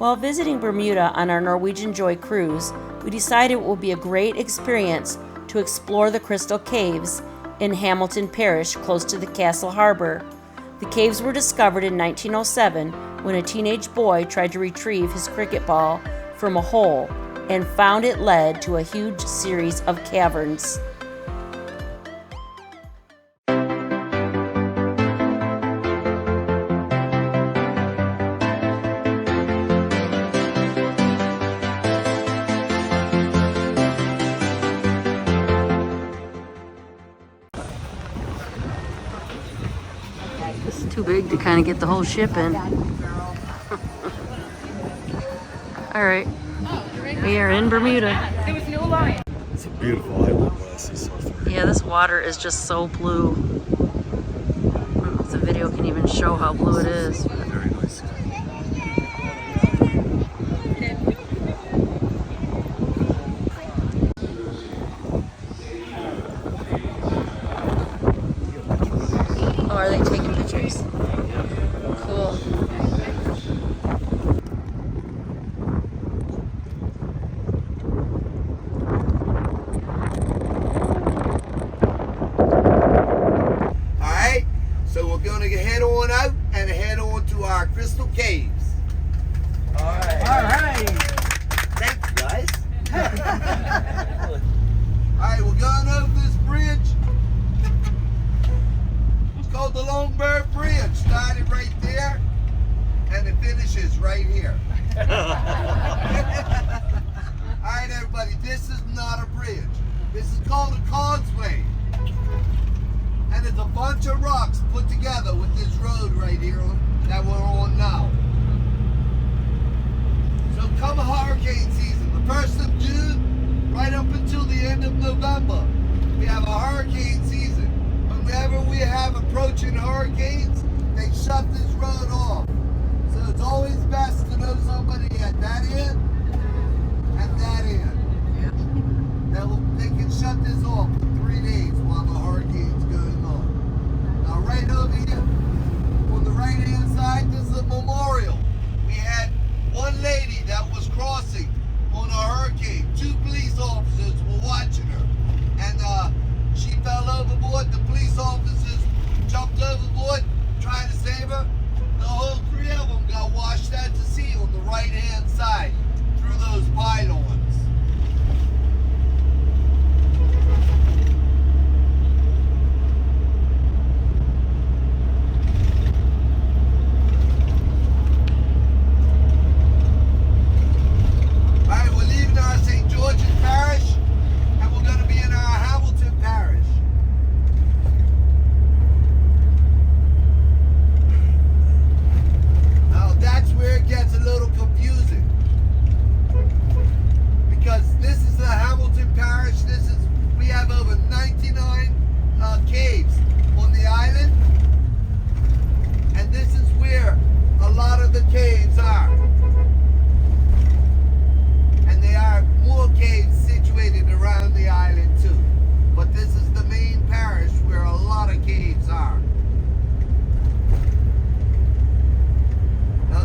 While visiting Bermuda on our Norwegian Joy cruise, we decided it would be a great experience to explore the Crystal Caves in Hamilton Parish, close to the Castle Harbor. The caves were discovered in 1907 when a teenage boy tried to retrieve his cricket ball from a hole and found it led to a huge series of caverns. It's too big to kind of get the whole ship in. All right, we are in Bermuda. It's a beautiful island when I see surfing. Yeah, this water is just so blue. I don't know if the video can even show how blue it is. Very nice. Oh, are they taking pictures? Cool. Alright, so we're going to head on out and head on to our Crystal Caves. Alright. Thanks, guys. Alright, we're going over this bridge. It's called the Longberg Bridge. Started right there, and it finishes right here. Alright, everybody, this is not a bridge. This is called a causeway. And it's a bunch of rocks put together with this road right here that we're on now. So come hurricane season, the 1st of June, right up until the end of November, we have a hurricane season. Whenever we have approaching hurricanes, they shut this road off. So it's always best to know somebody at that end and that end. They can shut this off for 3 days while the hurricane's going on. Now right over here, on the right hand side, this is a memorial. We had one lady that was crossing on a hurricane. 2 police officers were watching her. And she fell overboard. The police officers jumped overboard, trying to save her. The whole 3 of them got washed out to sea on the right hand side through those pylons.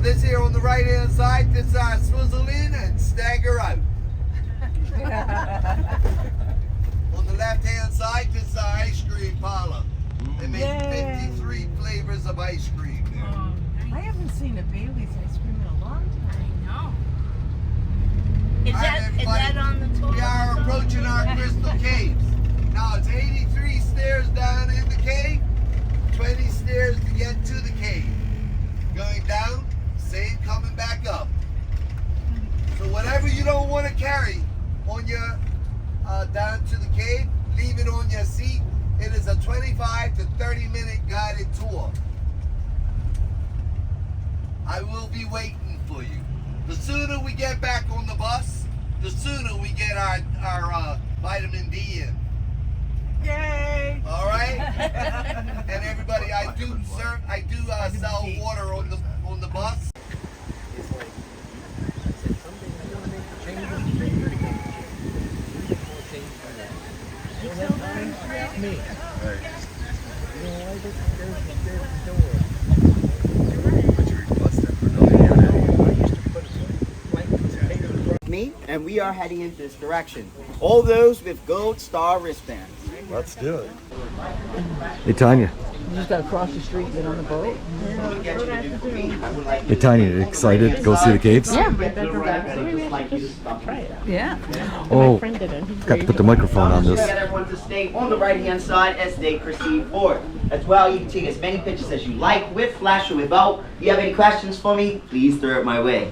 This here on the right hand side, this is our swizzle in and stagger out. On the left hand side, this is our ice cream parlor. They make 53 flavors of ice cream there. I haven't seen a Bailey's ice cream in a long time. I know. Is that on the tour? We are approaching our Crystal Caves. Now it's 83 stairs down in the cave, 20 stairs to get to the cave. Going down, same coming back up. So whatever you don't want to carry on your down to the cave, leave it on your seat. It is a 25 to 30 minute guided tour. I will be waiting for you. The sooner we get back on the bus, the sooner we get our vitamin D in. Yay! All right. And everybody, I do sell water on the bus. me, and we are heading in this direction. All those with gold star wristbands. Let's do it. Hey, Tanya. You just gotta cross the street and get on the boat. Hey, Tanya, you excited to go see the caves? Yeah. Oh, got to put the microphone on this. Get everyone to stay on the right-hand side as they proceed forward. As well, you can take as many pictures as you like, with flash or without. If you have any questions for me, please throw it my way.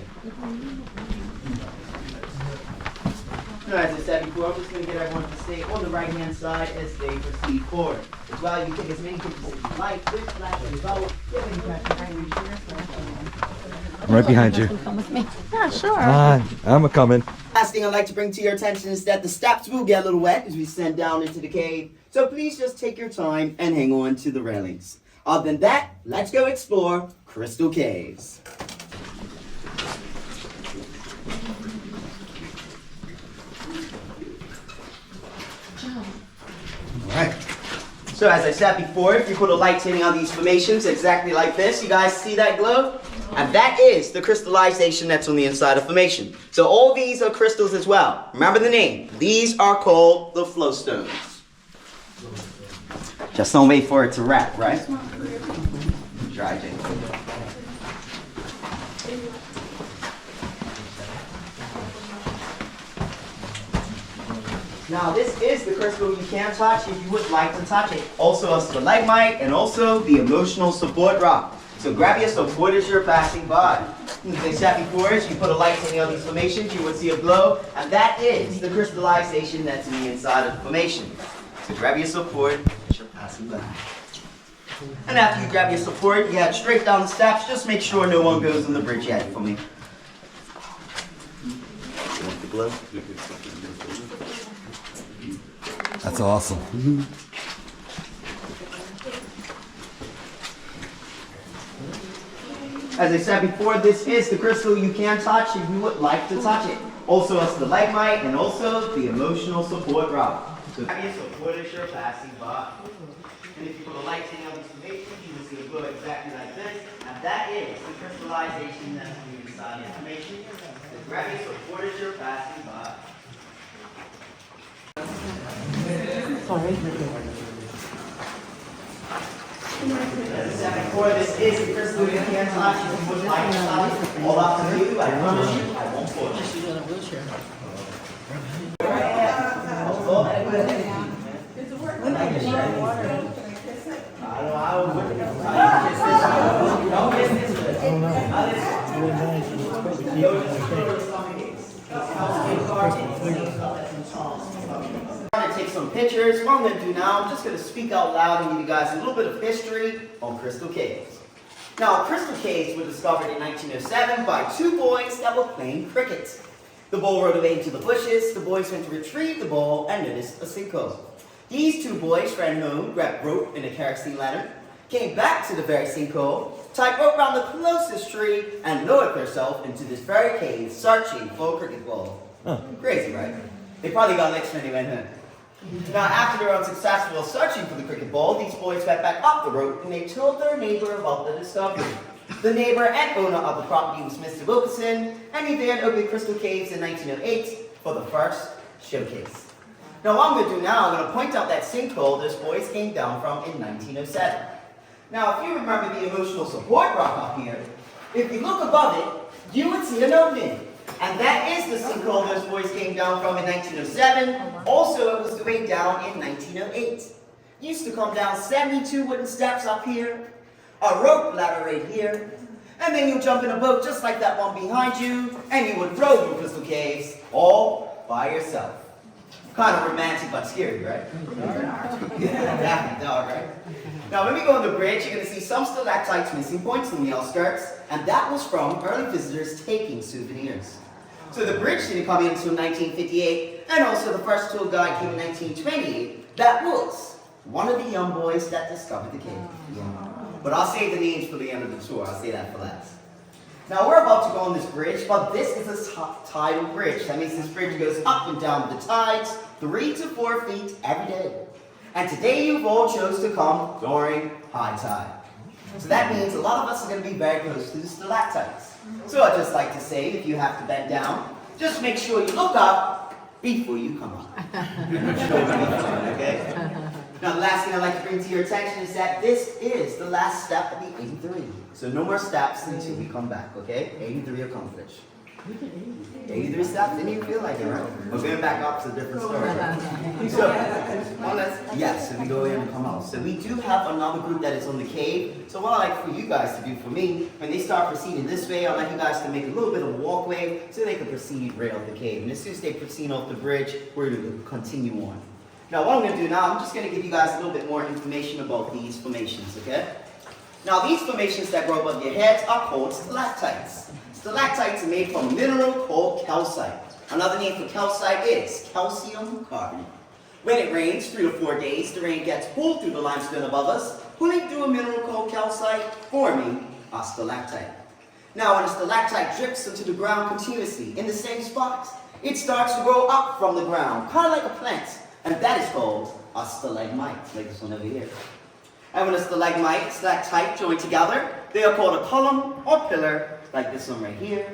As I said before, I'm just going to get everyone to stay on the right-hand side as they proceed forward. As well, you can take as many pictures as you like, with flash or without. If you have any questions, I'm right behind you. Come with me. Yeah, sure. I'm a-coming. last thing I'd like to bring to your attention is that the steps will get a little wet as we descend down into the cave. So please just take your time and hang on to the railings. Other than that, let's go explore Crystal Caves. Alright. So as I said before, if you put a light hitting on these formations exactly like this, you guys see that glow? And that is the crystallization that's on the inside of formation. So all these are crystals as well. Remember the name. These are called the flow stones. Just don't wait for it to wrap, right? Try it. Now this is the crystal you can touch if you would like to touch it. Also a stalagmite and also the emotional support rock. So grab your support as you're passing by. As I said before, as you put a light in on these formations, you would see a glow, and that is the crystallization that's in the inside of the formation. So grab your support as you're passing by. And after you grab your support, you head straight down the steps. Just make sure no one goes on the bridge yet for me. You want the glow? That's awesome. As I said before, this is the crystal you can touch if you would like to touch it. Also a stalagmite and also the emotional support rock. So grab your support as you're passing by. And if you put a light in on this formation, you will see a glow exactly like this. And that is the crystallization that's on the inside of the formation. So grab your support as you're passing by. Sorry. As I said before, this is the crystal you can touch if you would like to touch it. All up to you, I promise you, I won't force you. She's in a wheelchair. I'm going to take some pictures. What I'm going to do now, I'm just going to speak out loud and give you guys a little bit of history on Crystal Caves. Now, Crystal Caves were discovered in 1907 by two boys that were playing cricket. The ball rode away into the bushes, the boys went to retrieve the ball and noticed a sinkhole. These two boys ran home, grabbed rope and a kerosene lantern, came back to the very sinkhole, tied rope around the closest tree, and lowered themselves into this very cave, searching for a cricket ball. Crazy, right? They probably got licks when they went home. Now, after they were unsuccessful searching for the cricket ball, these boys went back up the rope and they told their neighbor about the discovery. The neighbor and owner of the property was Mr. Wilkinson, and he then opened Crystal Caves in 1908 for the first showcase. Now, what I'm going to do now, I'm going to point out that sinkhole those boys came down from in 1907. Now, if you remember the emotional support rock up here, if you look above it, you would see an opening. And that is the sinkhole those boys came down from in 1907. Also, it was going down in 1908. Used to come down 72 wooden steps up here, a rope ladder right here, and then you jump in a boat just like that one behind you, and you would row through Crystal Caves all by yourself. Kind of romantic but scary, right? Yeah, dog, right? Now, when we go on the bridge, you're going to see some stalactites missing points on the outskirts, and that was from early visitors taking souvenirs. So the bridge didn't come in until 1958, and also the first tour guide came in 1928. That was one of the young boys that discovered the cave. But I'll save the names for the end of the tour. I'll say that for last. Now, we're about to go on this bridge, but this is a tidal bridge. That means this bridge goes up and down with the tides 3 to 4 feet every day. And today you've all chose to come during high tide. So that means a lot of us are going to be very close to the stalactites. So I'd just like to say, if you have to bend down, Just make sure you look up before you come up. Okay? Now, the last thing I'd like to bring to your attention is that this is the last step of the 83. So no more steps until we come back, okay? 83 accomplished. 83 steps, didn't even feel like it, right? We're going back up to a different story. So, so we go in and come out. So we do have another group that is on the cave. So what I'd like for you guys to do for me, when they start proceeding this way, I'd like you guys to make a little bit of a walkway so they can proceed right up the cave. And as soon as they proceed off the bridge, we're going to continue on. Now what I'm going to do now, I'm just going to give you guys a little bit more information about these formations, okay? Now these formations that grow above your heads are called stalactites. Stalactites are made from a mineral called calcite. Another name for calcite is calcium carbonate. When it rains 3 to 4 days, the rain gets pulled through the limestone above us, pulling through a mineral called calcite, forming a stalactite. Now when a stalactite drips into the ground continuously in the same spot, it starts to grow up from the ground, kind of like a plant, and that is called a stalagmite, like this one over here. And when a stalactite join together, they are called a column or pillar, like this one right here,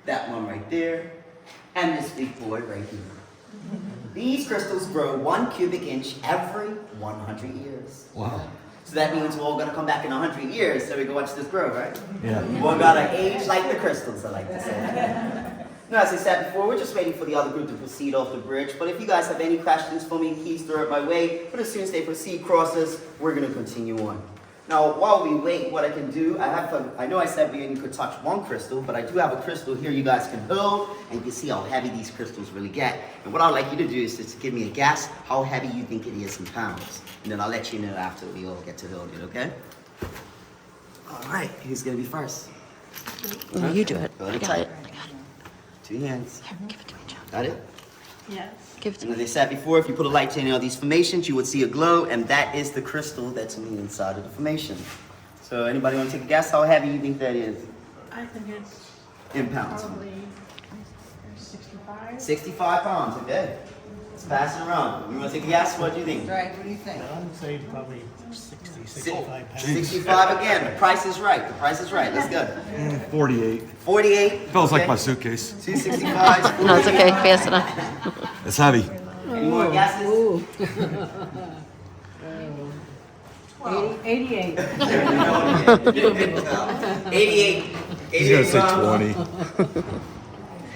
that one right there, and this big boy right here. These crystals grow 1 cubic inch every 100 years. Wow. So that means we're all going to come back in 100 years so we can watch this grow, right? Yeah. We're going to age like the crystals, I like to say. Now, as I said before, we're just waiting for the other group to proceed off the bridge. But if you guys have any questions for me, please throw it my way. But as soon as they proceed crosses, we're going to continue on. Now, while we wait, what I can do, I know I said we only could touch one crystal, but I do have a crystal here you guys can hold, and you can see how heavy these crystals really get. And what I'd like you to do is just give me a guess how heavy you think it is in pounds. And then I'll let you know after we all get to hold it, okay? All right, who's going to be first? No, you do it. Hold I it got tight. it. I got it. 2 hands. Here, give it to me, John. Got it? Yes. Give it to And as me. I said before, if you put a light to any of these formations, you would see a glow, and that is the crystal that's on the inside of the formation. So anybody want to take a guess how heavy you think that is? I think it's In pounds. probably 65. 65 pounds, okay. Let's pass it around. You want to take a guess? What do you think? Right, what do you think? I would say probably 60, 65 pounds. 65 again. The price is right. The price is right. Let's go. 48. 48. Feels like okay. my suitcase. 265. No, it's okay. Fast enough. It's heavy. Any more guesses? 88. 88. He's gonna say pounds. 20.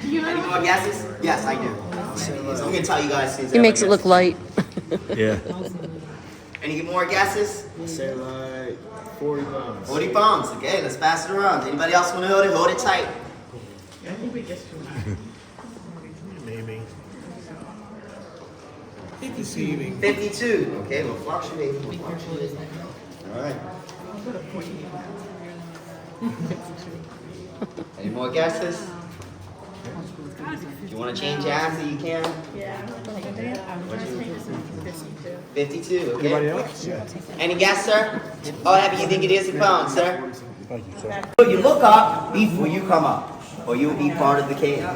Any more guesses? Yes, I do. So I'm gonna tell you guys. He makes it look light. Yeah. Any more guesses? I say like 40 pounds. 40 pounds. Okay, let's pass it around. Anybody else want to hold it? Hold it tight. I think we just do Maybe. 52. 52. Okay, we'll fluctuate. All right. Any more guesses? If you want to change your answer, you can. Yeah. 52. Okay. Anybody else? Any guess, sir? How heavy you think it is in pounds, sir? So you look up before you come up, or you'll be part of the cave.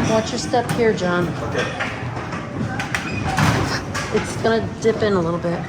Watch your step here, John. Okay. It's gonna dip in a little bit.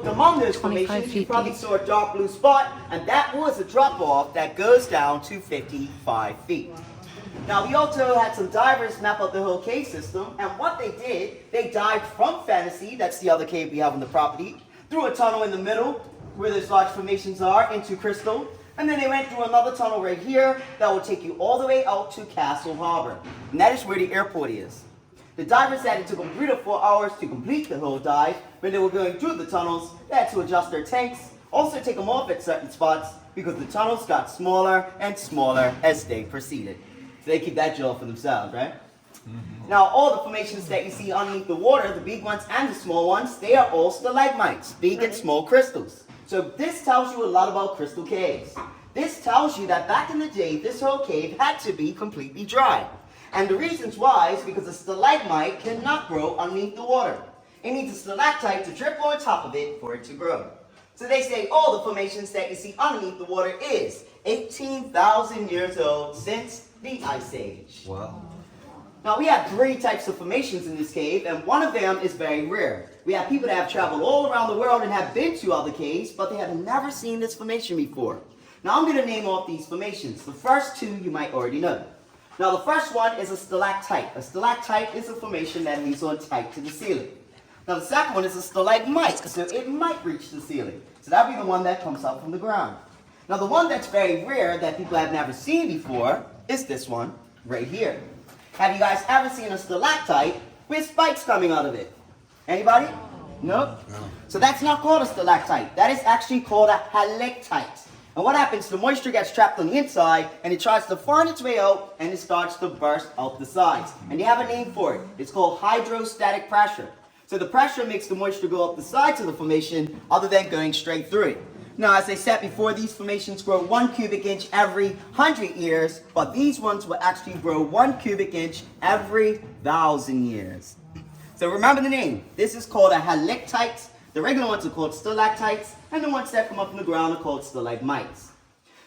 among those 25 formations, you feet probably deep. saw a dark blue spot, and that was a drop-off that goes down to 55 feet. Now, we also had some divers map out the whole cave system, and what they did, they dived from Fantasy, that's the other cave we have on the property, through a tunnel in the middle, where those large formations are, into Crystal, and then they went through another tunnel right here that will take you all the way out to Castle Harbor, and that is where the airport is. The divers said it took them 3 to 4 hours to complete the whole dive. When they were going through the tunnels, they had to adjust their tanks, also take them off at certain spots, because the tunnels got smaller and smaller as they proceeded. So they keep that job for themselves, right? Now, all the formations that you see underneath the water, the big ones and the small ones, they are all stalagmites, big and small crystals. So this tells you a lot about crystal caves. This tells you that back in the day, this whole cave had to be completely dry. And the reasons why is because a stalagmite cannot grow underneath the water. It needs a stalactite to drip on top of it for it to grow. So they say all the formations that you see underneath the water is 18,000 years old since the Ice Age. Wow. Now, we have 3 types of formations in this cave, and one of them is very rare. We have people that have traveled all around the world and have been to other caves, but they have never seen this formation before. Now, I'm going to name off these formations. The first 2 you might already know. Now, the first one is a stalactite. A stalactite is a formation that leads on tight to the ceiling. Now, the second one is a stalagmite, so it might reach the ceiling. So that would be the one that comes up from the ground. Now, the one that's very rare that people have never seen before is this one right here. Have you guys ever seen a stalactite with spikes coming out of it? Anybody? No? So that's not called a stalactite. That is actually called a halactite. And what happens, the moisture gets trapped on the inside, and it tries to find its way out, and it starts to burst out the sides. And they have a name for it. It's called hydrostatic pressure. So the pressure makes the moisture go up the sides of the formation, other than going straight through it. Now, as I said before, these formations grow 1 cubic inch every 100 years, but these ones will actually grow 1 cubic inch every 1,000 years. So remember the name. This is called a halactite. The regular ones are called stalactites, and the ones that come up from the ground are called stalagmites.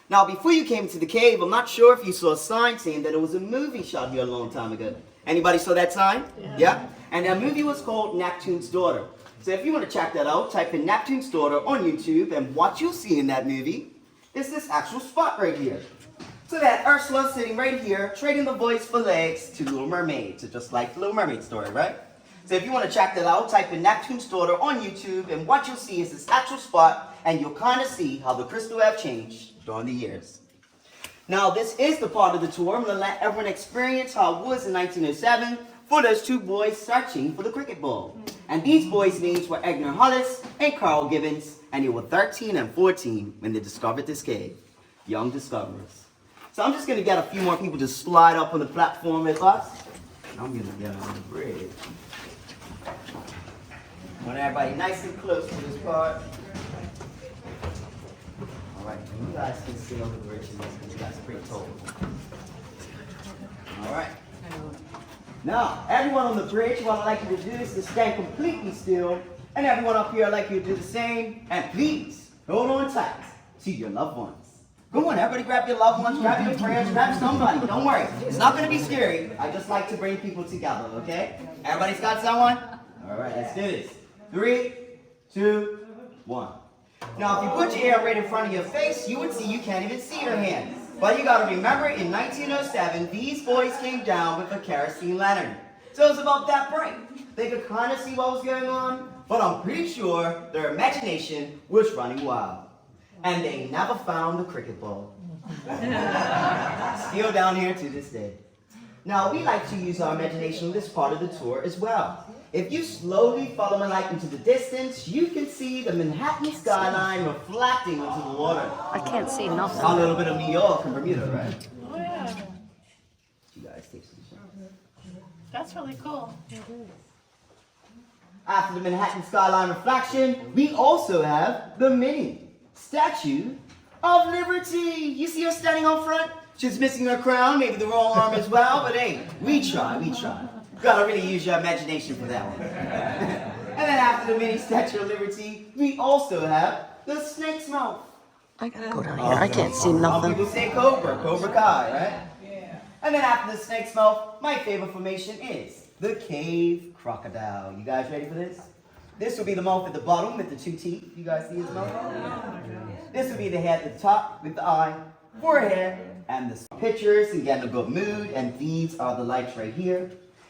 Now, before you came to the cave, I'm not sure if you saw a sign saying that it was a movie shot here a long time ago. Anybody saw that sign? Yeah? And that movie was called Neptune's Daughter. So if you want to check that out, type in Neptune's Daughter on YouTube, and what you'll see in that movie is this actual spot right here. So that Ursula's sitting right here, trading the voice for legs to Little Mermaid. So just like the Little Mermaid story, right? So if you want to check that out, type in Neptune's Daughter on YouTube, and what you'll see is this actual spot, and you'll kind of see how the crystal have changed during the years. Now, this is the part of the tour. I'm going to let everyone experience how it was in 1907 for those 2 boys searching for the cricket ball. And these boys' names were Egner Hollis and Carl Gibbons, and they were 13 and 14 when they discovered this cave. Young discoverers. So I'm just going to get a few more people to slide up on the platform with us. I'm going to get on the bridge. I want everybody nice and close to this part. Alright, you guys can see on the bridge because you guys are pretty tall. Alright. Now, everyone on the bridge, what I'd like you to do is to stand completely still, and everyone up here, I'd like you to do the same, and please, hold on tight to your loved ones. Go on, everybody grab your loved ones, grab your friends, grab somebody, don't worry. It's not going to be scary. I just like to bring people together, okay? Everybody's got someone? Alright, let's do this. 3, 2, 1. Now, if you put your hand right in front of your face, you would see you can't even see your hand. But you got to remember, in 1907, these boys came down with a kerosene lantern. So it was about that bright. They could kind of see what was going on, but I'm pretty sure their imagination was running wild. And they never found the cricket ball. Still down here to this day. Now, we like to use our imagination in this part of the tour as well. If you slowly follow my light into the distance, you can see the Manhattan skyline reflecting into the water. I can't see nothing. A little bit of New York and Bermuda, right? Oh, yeah. You guys take some shots. That's really cool. After the Manhattan skyline reflection, we also have the mini Statue of Liberty. You see her standing on front? She's missing her crown, maybe the wrong arm as well, but hey, we try. Gotta really use your imagination for that one. And then after the mini Statue of Liberty, we also have the snake's mouth. I gotta go down here. I can't see Some nothing. people say Cobra Kai, right? Yeah. And then after the snake's mouth, my favorite formation is the cave crocodile. You guys ready for this? This will be the mouth at the bottom with the 2 teeth. You guys see his mouth? This will be the head at the top with the eye, forehead, and the pictures and get in a good mood. And these are the lights right here.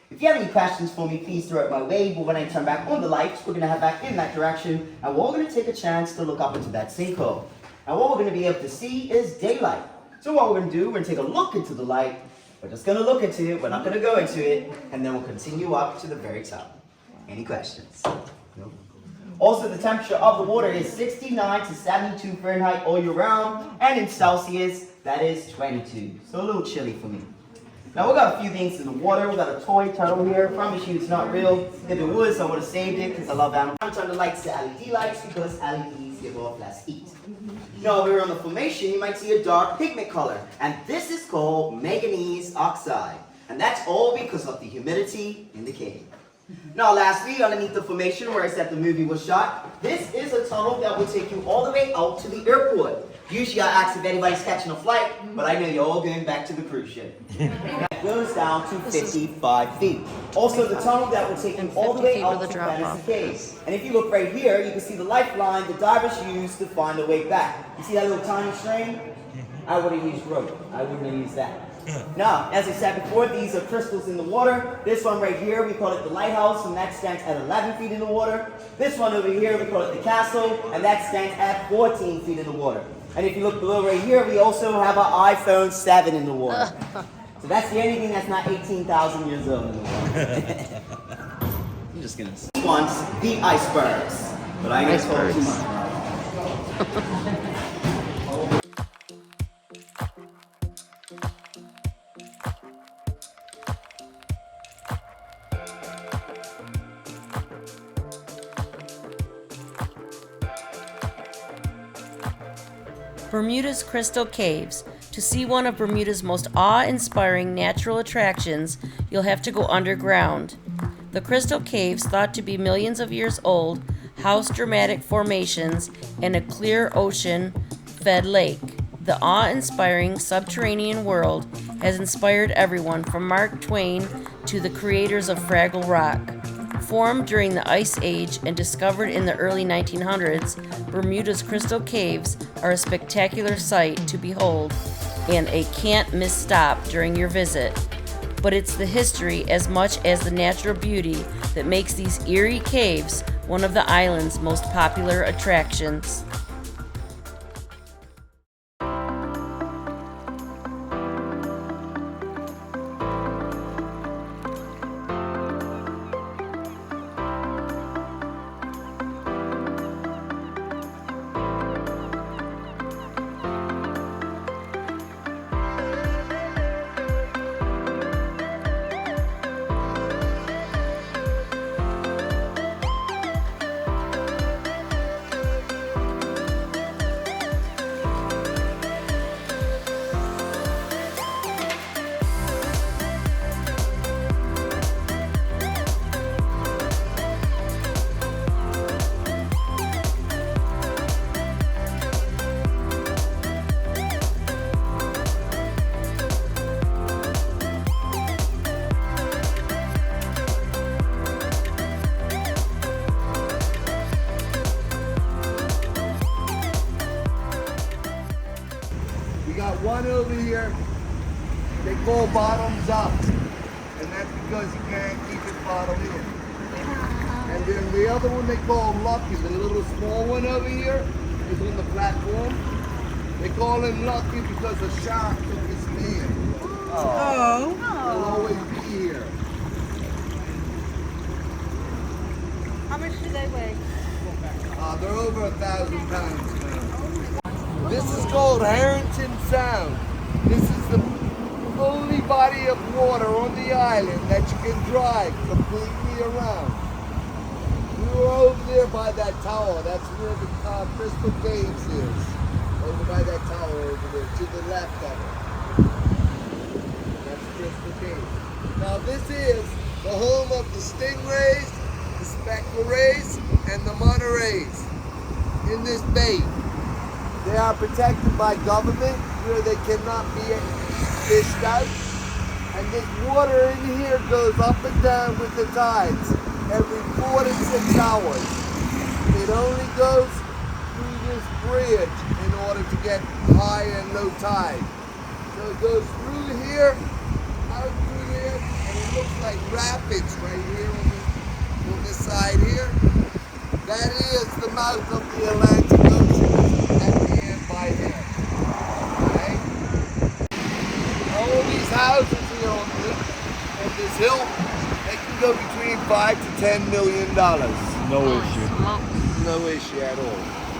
If you have any questions for me, please throw it my way. But when I turn back on the lights, we're going to head back in that direction. And we're all going to take a chance to look up into that sinkhole. And what we're going to be able to see is daylight. So what we're going to do, we're going to take a look into the light. We're just going to look into it. We're not going to go into it. And then we'll continue up to the very top. Any questions? No? Also, the temperature of the water is 69 to 72 Fahrenheit all year round. And in Celsius, that is 22. So a little chilly for me. Now, we've got a few things in the water. We've got a toy turtle here. I promise you it's not real. If it was, I would have saved it because I love animals. I'm going to turn the lights to LED lights because LEDs give off less heat. Now, over on the formation, you might see a dark pigment color. And this is called manganese oxide. And that's all because of the humidity in the cave. Now, lastly, underneath the formation where I said the movie was shot, this is a tunnel that will take you all the way out to the airport. Usually I ask if anybody's catching a flight, but I know you're all going back to the cruise ship. It goes down to 55 feet. Also, the tunnel that will take you all the way out to Fantasy Cave. And if you look right here, you can see the lifeline the divers use to find their way back. You see that little tiny string? I would have used rope. I wouldn't have used that. Now, as I said before, these are crystals in the water. This one right here, we call it the lighthouse, and that stands at 11 feet in the water. This one over here, we call it the castle, and that stands at 14 feet in the water. And if you look below right here, we also have our iPhone 7 in the water. So that's the only thing that's not 18,000 years old in the water. I'm just gonna... Once, the icebergs. But I ain't gonna talk too much. Bermuda's Crystal Caves. To see one of Bermuda's most awe-inspiring natural attractions, you'll have to go underground. The Crystal Caves, thought to be millions of years old, house dramatic formations in a clear ocean-fed lake. The awe-inspiring subterranean world has inspired everyone from Mark Twain to the creators of Fraggle Rock. Formed during the Ice Age and discovered in the early 1900s, Bermuda's Crystal Caves are a spectacular sight to behold and a can't-miss stop during your visit. But it's the history as much as the natural beauty that makes these eerie caves one of the island's most popular attractions. One over here, they call bottoms up, and that's because you can't keep it bottom in. And then the other one they call lucky, the little small one over here is on the platform. They call him lucky because a shark took his man. Oh. He'll always be here. How much do they weigh? They're over 1,000 pounds now. This is called Harrington Sound. This is the only body of water on the island that you can drive completely around. We were over there by that tower. That's where the Crystal Caves is. Over by that tower over there, to the left of it. That's Crystal Caves. Now this is the home of the stingrays, the speckled rays, and the monterey in this bay. They are protected by government where they cannot be fished out. And this water in here goes up and down with the tides. every 4 to 6 hours. It only goes through this bridge in order to get high and low tide. So it goes through here, out through there, and it looks like rapids right here on this side here. That is the mouth of the Atlantic Ocean at the end by here. Okay? All these houses here on this hill, they can go between $5 to $10 million. No issue. No issue at all.